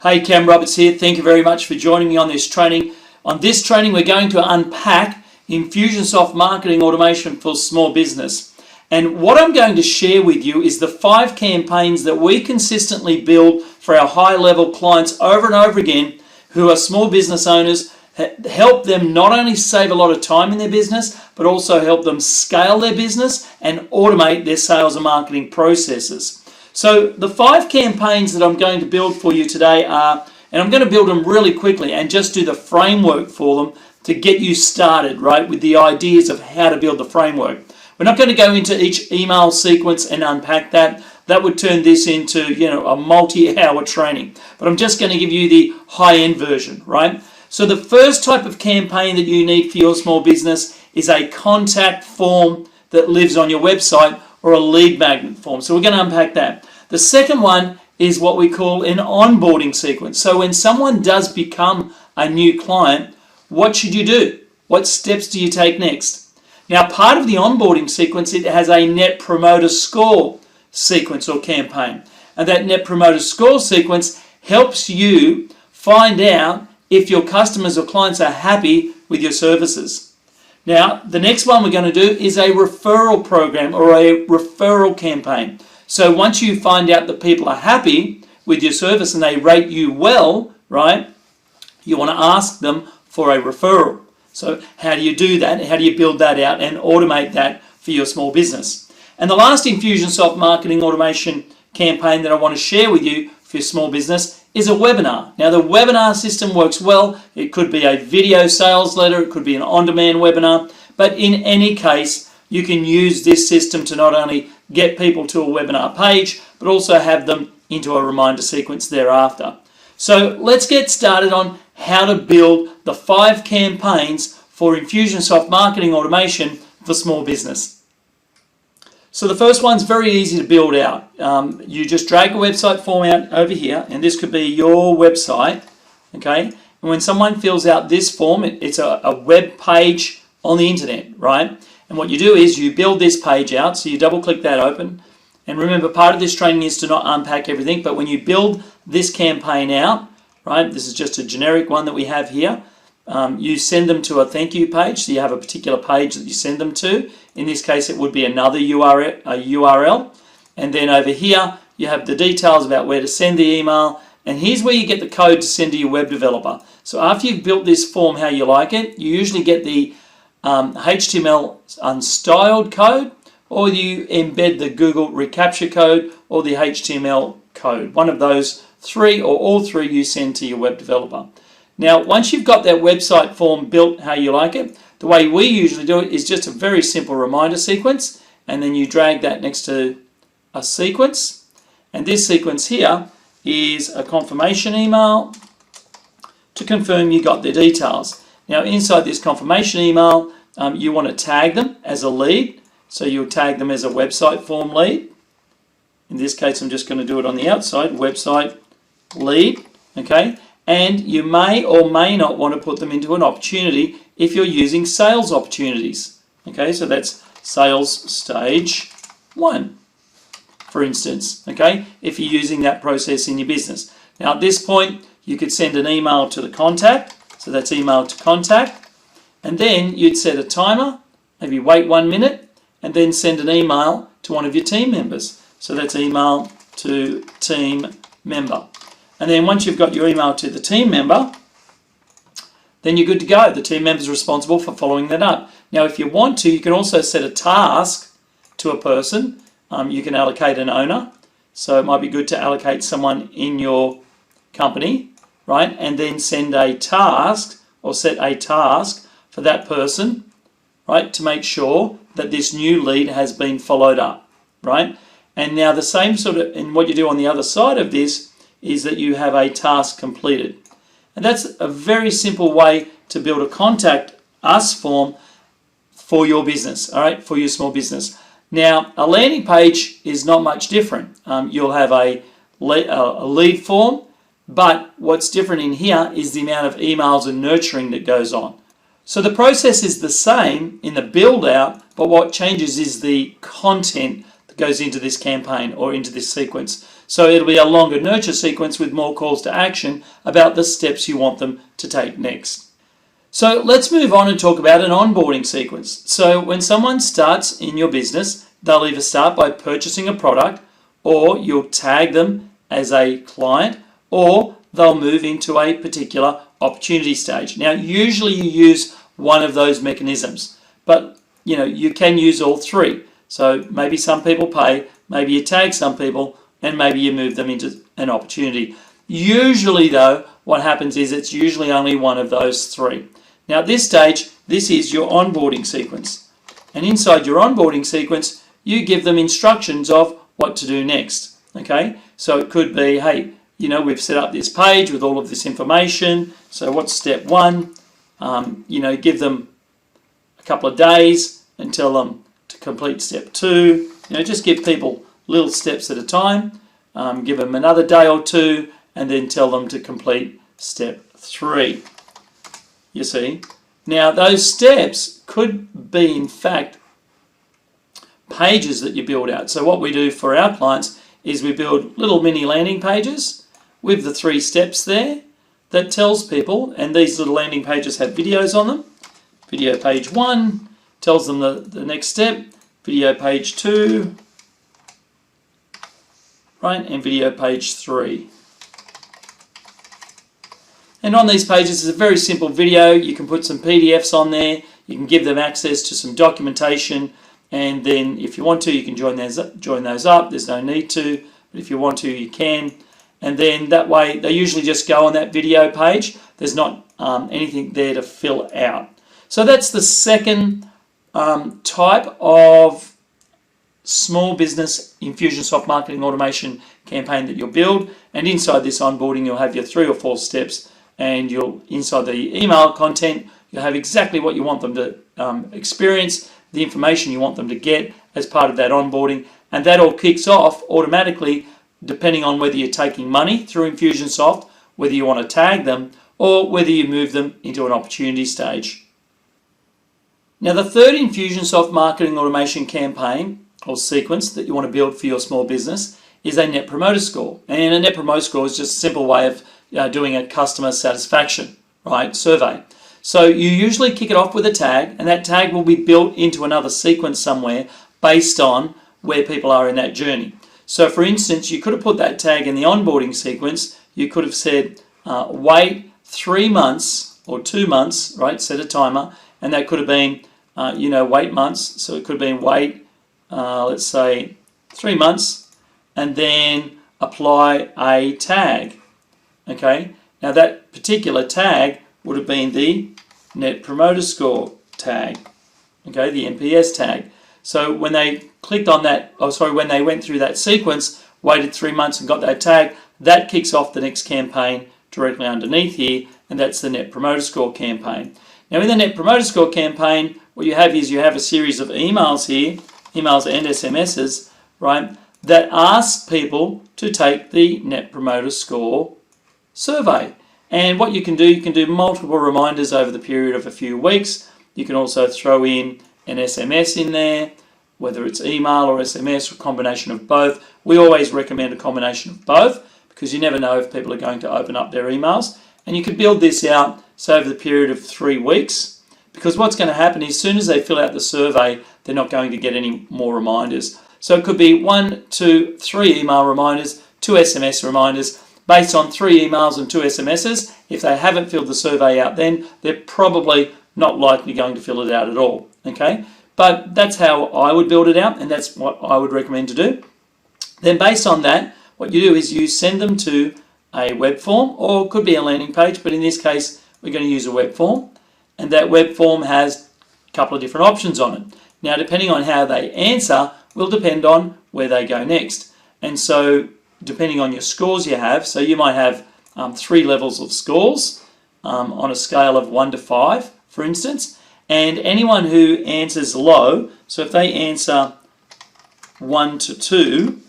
Hey, Cam Roberts here. Thank you very much for joining me on this training. On this training, we're going to unpack Infusionsoft Marketing Automation for Small Business. And what I'm going to share with you is the 5 campaigns that we consistently build for our high-level clients over and over again who are small business owners, help them not only save a lot of time in their business, but also help them scale their business and automate their sales and marketing processes. So the 5 campaigns that I'm going to build for you today are, and I'm going to build them really quickly and just do the framework for them to get you started, right, with the ideas of how to build the framework. We're not going to go into each email sequence and unpack that. That would turn this into, a multi-hour training. But I'm just going to give you the high-end version, right? So the first type of campaign that you need for your small business is a contact form that lives on your website or a lead magnet form. So we're going to unpack that. The second one is what we call an onboarding sequence. So when someone does become a new client, what should you do? What steps do you take next? Now, part of the onboarding sequence, it has a Net Promoter Score sequence or campaign. And that Net Promoter Score sequence helps you find out if your customers or clients are happy with your services. Now, the next one we're going to do is a referral program or a referral campaign. So once you find out that people are happy with your service and they rate you well, right, you want to ask them for a referral. So how do you do that? How do you build that out and automate that for your small business? And the last Infusionsoft Marketing Automation campaign that I want to share with you for your small business is a webinar. Now, the webinar system works well. It could be a video sales letter. It could be an on-demand webinar. But in any case, you can use this system to not only get people to a webinar page, but also have them into a reminder sequence thereafter. So let's get started on how to build the 5 campaigns for Infusionsoft Marketing Automation for small business. So the first one's very easy to build out. You just drag a website form out over here, and this could be your website, okay? And when someone fills out this form, it's a web page on the internet, right? And what you do is you build this page out, so you double click that open. And remember, part of this training is to not unpack everything, but when you build this campaign out, right, this is just a generic one that we have here, you send them to a thank you page, so you have a particular page that you send them to. In this case, it would be another URL. And then over here, you have the details about where to send the email. And here's where you get the code to send to your web developer. So after you've built this form how you like it, you usually get the HTML unstyled code, or you embed the Google reCAPTCHA code or the HTML code. One of those 3 or all 3 you send to your web developer. Now, once you've got that website form built how you like it, the way we usually do it is just a very simple reminder sequence, and then you drag that next to a sequence. And this sequence here is a confirmation email to confirm you got the details. Now, inside this confirmation email, you want to tag them as a lead. So you'll tag them as a website form lead. In this case, I'm just going to do it on the outside, website lead, okay? And you may or may not want to put them into an opportunity if you're using sales opportunities. Okay, so that's sales stage 1, for instance, okay, if you're using that process in your business. Now, at this point, you could send an email to the contact, so that's email to contact, and then you'd set a timer, maybe wait 1 minute, and then send an email to one of your team members. So that's email to team member. And then once you've got your email to the team member, then you're good to go. The team member is responsible for following that up. Now, if you want to, you can also set a task to a person. You can allocate an owner. So it might be good to allocate someone in your company, right? And then send a task or set a task for that person, right? To make sure that this new lead has been followed up, right? And now the same sort of, and what you do on the other side of this is that you have a task completed. And that's a very simple way to build a contact us form for your business, all right, for your small business. Now, a landing page is not much different. You'll have a lead form, but what's different in here is the amount of emails and nurturing that goes on. So the process is the same in the build out, but what changes is the content. The goes into this campaign or into this sequence. So it'll be a longer nurture sequence with more calls to action about the steps you want them to take next. So let's move on and talk about an onboarding sequence. So when someone starts in your business, they'll either start by purchasing a product, or you'll tag them as a client, or they'll move into a particular opportunity stage. Now, usually you use one of those mechanisms, but you can use all three. So maybe some people pay, maybe you tag some people, and maybe you move them into an opportunity. Usually though, what happens is it's usually only one of those three. Now at this stage, this is your onboarding sequence. And inside your onboarding sequence, you give them instructions of what to do next. Okay, so it could be, hey, we've set up this page with all of this information. So what's step one? Give them a couple of days and tell them to complete step two. Just give people little steps at a time. Give them another day or two, and then tell them to complete step three. You see? Now, those steps could be, in fact, pages that you build out. So what we do for our clients is we build little mini landing pages with the 3 steps there that tells people, and these little landing pages have videos on them. Video page 1 tells them the next step, video page 2, right, and video page 3. And on these pages is a very simple video. You can put some PDFs on there, you can give them access to some documentation, and then if you want to, you can join those up. There's no need to, but if you want to, you can. And then that way, they usually just go on that video page. There's not anything there to fill out. So that's the second type of small business Infusionsoft marketing automation campaign that you'll build. And inside this onboarding, you'll have your 3 or 4 steps, and inside the email content, you'll have exactly what you want them to experience, the information you want them to get as part of that onboarding, and that all kicks off automatically depending on whether you're taking money through Infusionsoft, whether you want to tag them, or whether you move them into an opportunity stage. Now, the third Infusionsoft marketing automation campaign or sequence that you want to build for your small business is a Net Promoter Score. And a Net Promoter Score is just a simple way of doing a customer satisfaction, right, survey. So you usually kick it off with a tag, and that tag will be built into another sequence somewhere based on where people are in that journey. So for instance, you could have put that tag in the onboarding sequence. You could have said, wait 3 months or 2 months, right, set a timer, and that could have been, wait months. So it could have been wait, let's say 3 months, and then apply a tag. Okay, now that particular tag would have been the Net Promoter Score tag, okay, the NPS tag. So when they clicked on that, when they went through that sequence, waited 3 months and got that tag, that kicks off the next campaign directly underneath here, and that's the Net Promoter Score campaign. Now in the Net Promoter Score campaign, what you have is you have a series of emails here, emails and SMSs, right, that ask people to take the Net Promoter Score survey. And what you can do multiple reminders over the period of a few weeks. You can also throw in an SMS in there, whether it's email or SMS or a combination of both. We always recommend a combination of both because you never know if people are going to open up their emails. And you can build this out, say, over the period of 3 weeks, because what's going to happen is as soon as they fill out the survey, they're not going to get any more reminders. So it could be 1, 2, 3 email reminders, 2 SMS reminders, based on 3 emails and 2 SMSs. If they haven't filled the survey out then, they're probably not likely going to fill it out at all, okay? But that's how I would build it out, and that's what I would recommend to do. Then based on that, what you do is you send them to a web form, or it could be a landing page, but in this case, we're going to use a web form, and that web form has a couple of different options on it. Now, depending on how they answer will depend on where they go next. And so depending on your scores you have, so you might have 3 levels of scores on a scale of 1 to 5, for instance, and anyone who answers low, so if they answer 1 to 2,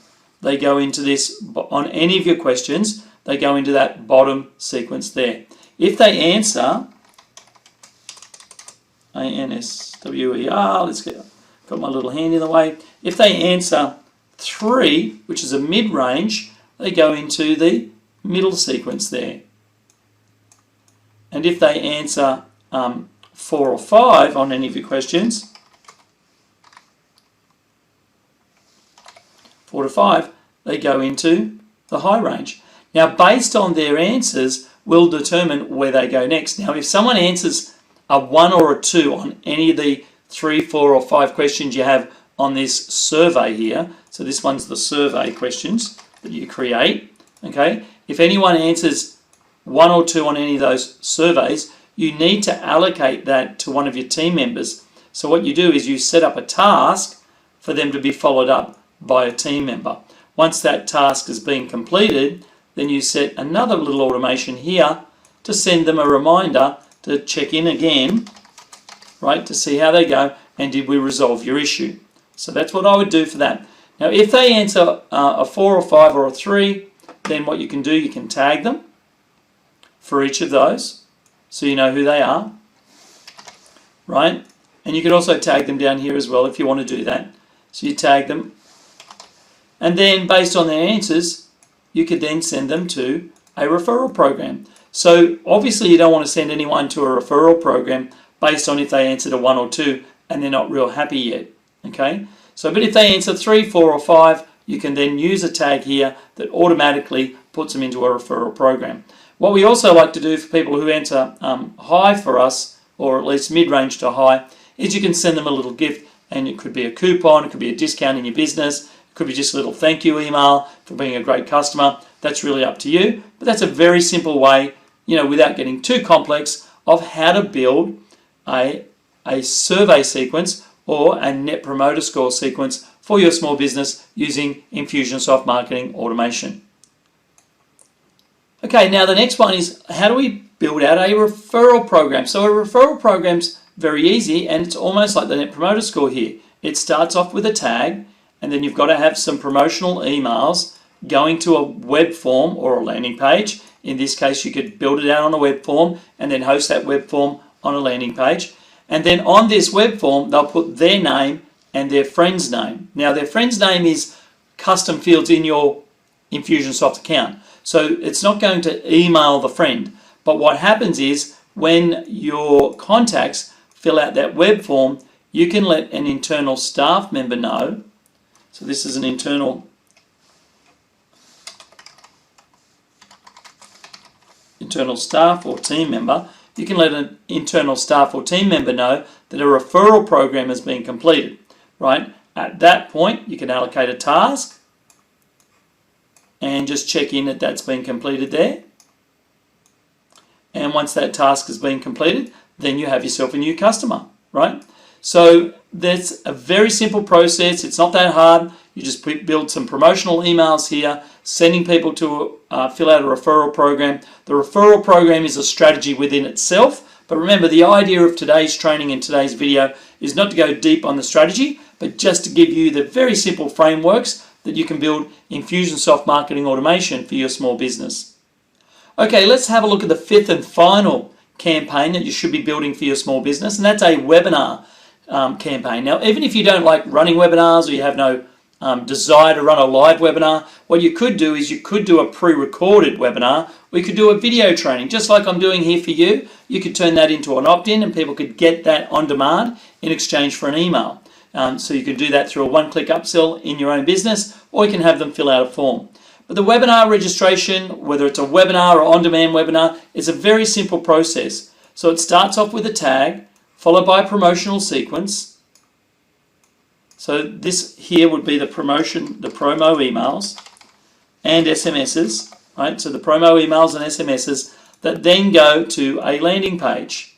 they go into this, on any of your questions, they go into that bottom sequence there. If they answer ANSWER, got my little hand in the way, if they answer 3, which is a mid-range, they go into the middle sequence there. And if they answer 4 or 5 on any of your questions, 4 to 5, they go into the high range. Now, based on their answers, we'll determine where they go next. Now, if someone answers a 1 or a 2 on any of the 3, 4 or 5 questions you have on this survey here, so this one's the survey questions that you create, okay? If anyone answers 1 or 2 on any of those surveys, you need to allocate that to one of your team members. So what you do is you set up a task for them to be followed up by a team member. Once that task has been completed, then you set another little automation here to send them a reminder to check in again, right, to see how they go and did we resolve your issue. So that's what I would do for that. Now, if they answer a 4 or 5 or a 3, then what you can do, you can tag them for each of those so you know who they are, right? And you can also tag them down here as well if you want to do that. So you tag them, and then based on their answers, you could then send them to a referral program. So obviously you don't want to send anyone to a referral program based on if they answered a 1 or 2 and they're not real happy yet, okay? So, but if they answer 3, 4 or 5, you can then use a tag here that automatically puts them into a referral program. What we also like to do for people who enter high for us, or at least mid-range to high, is you can send them a little gift, and it could be a coupon, it could be a discount in your business, it could be just a little thank you email for being a great customer. That's really up to you, but that's a very simple way, you know, without getting too complex, of how to build a survey sequence or a net promoter score sequence for your small business using Infusionsoft Marketing Automation. Okay, now the next one is how do we build out a referral program? So a referral program's very easy, and it's almost like the net promoter score here. It starts off with a tag, and then you've got to have some promotional emails going to a web form or a landing page. In this case, you could build it out on a web form and then host that web form on a landing page. And then on this web form, they'll put their name and their friend's name. Now, their friend's name is custom fields in your Infusionsoft account. So it's not going to email the friend. But what happens is when your contacts fill out that web form, you can let an internal staff member know. So this is an internal staff or team member. You can let an internal staff or team member know that a referral program has been completed, right? At that point, you can allocate a task and just check in that that's been completed there. And once that task has been completed, then you have yourself a new customer, right? So that's a very simple process. It's not that hard. You just build some promotional emails here, sending people to fill out a referral program. The referral program is a strategy within itself. But remember, the idea of today's training and today's video is not to go deep on the strategy, but just to give you the very simple frameworks that you can build Infusionsoft Marketing Automation for your small business. Okay, let's have a look at the fifth and final campaign that you should be building for your small business, and that's a webinar campaign. Now, even if you don't like running webinars or you have no desire to run a live webinar, what you could do is you could do a pre-recorded webinar, or you could do a video training, just like I'm doing here for you. You could turn that into an opt-in and people could get that on demand in exchange for an email. So you can do that through a one-click upsell in your own business, or you can have them fill out a form. But the webinar registration, whether it's a webinar or on-demand webinar, is a very simple process. So it starts off with a tag, followed by a promotional sequence. So this here would be the promo emails and SMSs, right? So the promo emails and SMSs that then go to a landing page.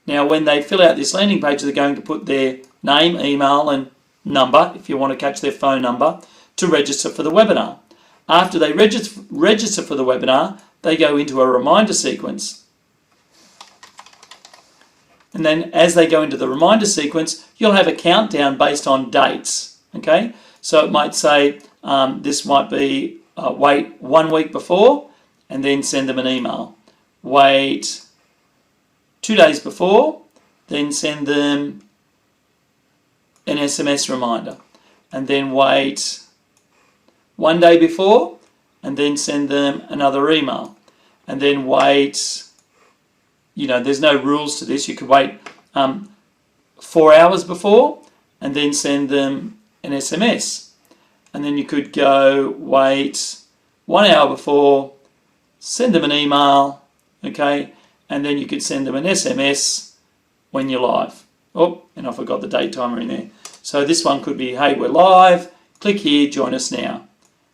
Now, when they fill out this landing page, they're going to put their name, email, and number, if you want to catch their phone number, to register for the webinar. After they register for the webinar, they go into a reminder sequence. And then as they go into the reminder sequence, you'll have a countdown based on dates, okay? So it might say, this might be wait 1 week before and then send them an email. Wait 2 days before, then send them an SMS reminder. And then wait one day before, and then send them another email. And then wait, there's no rules to this. You could wait 4 hours before, and then send them an SMS. And then you could go wait 1 hour before, send them an email, okay, and then you could send them an SMS when you're live. Oh, and I forgot the date timer in there. So this one could be, hey, we're live, click here, join us now.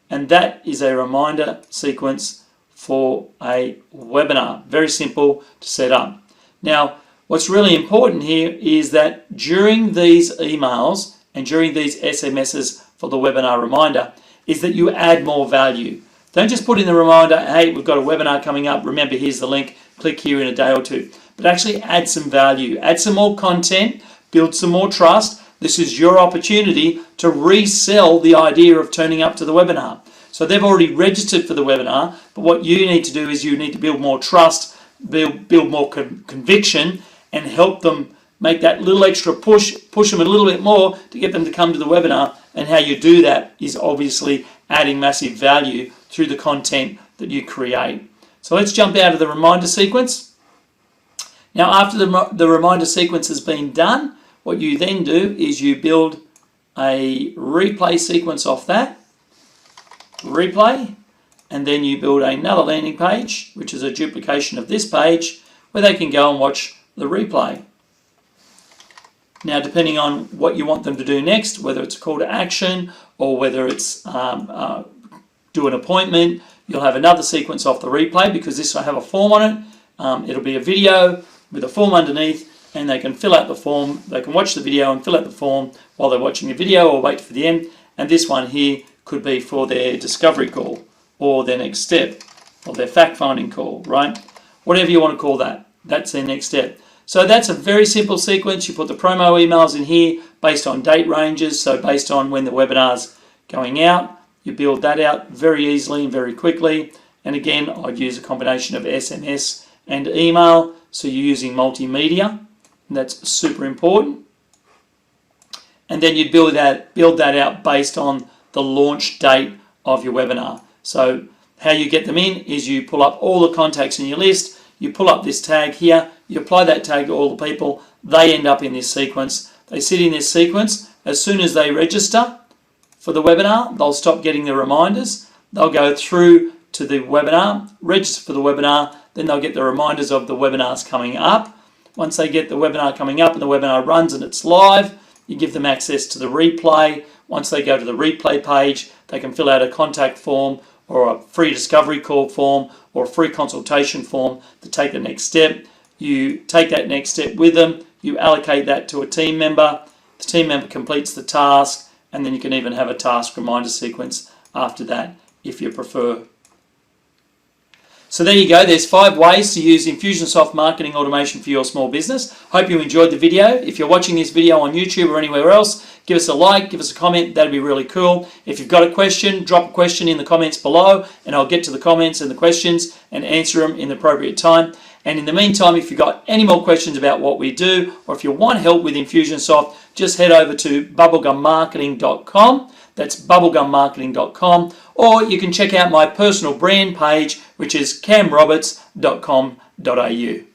And that is a reminder sequence for a webinar. Very simple to set up. Now, what's really important here is that during these emails and during these SMSs for the webinar reminder is that you add more value. Don't just put in the reminder, hey, we've got a webinar coming up, remember here's the link, click here in a day or two. But actually add some value, add some more content, build some more trust. This is your opportunity to resell the idea of turning up to the webinar. So they've already registered for the webinar, but what you need to do is you need to build more trust, build more conviction, and help them make that little extra push them a little bit more to get them to come to the webinar. And how you do that is obviously adding massive value through the content that you create. So let's jump out of the reminder sequence. Now, after the reminder sequence has been done, what you then do is you build a replay sequence off that, replay, and then you build another landing page, which is a duplication of this page, where they can go and watch the replay. Now, depending on what you want them to do next, whether it's a call to action or whether it's do an appointment, you'll have another sequence off the replay, because this will have a form on it. It'll be a video with a form underneath, and they can fill out the form. They can watch the video and fill out the form while they're watching the video, or wait for the end. And this one here could be for their discovery call or their next step or their fact-finding call, right? Whatever you want to call that, that's their next step. So that's a very simple sequence. You put the promo emails in here based on date ranges, so based on when the webinar's going out. You build that out very easily and very quickly. And again, I'd use a combination of SMS and email, so you're using multimedia, and that's super important. And then you'd build that out based on the launch date of your webinar. So how you get them in is you pull up all the contacts in your list, you pull up this tag here, you apply that tag to all the people, they end up in this sequence. They sit in this sequence. As soon as they register for the webinar, they'll stop getting the reminders. They'll go through to the webinar, register for the webinar, then they'll get the reminders of the webinars coming up. Once they get the webinar coming up and the webinar runs and it's live, you give them access to the replay. Once they go to the replay page, they can fill out a contact form or a free discovery call form or a free consultation form to take the next step. You take that next step with them, you allocate that to a team member, the team member completes the task, and then you can even have a task reminder sequence after that if you prefer. So there you go, there's 5 ways to use Infusionsoft Marketing Automation for your small business. Hope you enjoyed the video. If you're watching this video on YouTube or anywhere else, give us a like, give us a comment, that'd be really cool. If you've got a question, drop a question in the comments below and I'll get to the comments and the questions and answer them in the appropriate time. And in the meantime, if you've got any more questions about what we do, or if you want help with Infusionsoft, just head over to bubblegummarketing.com. That's bubblegummarketing.com. Or you can check out my personal brand page, which is camroberts.com.au.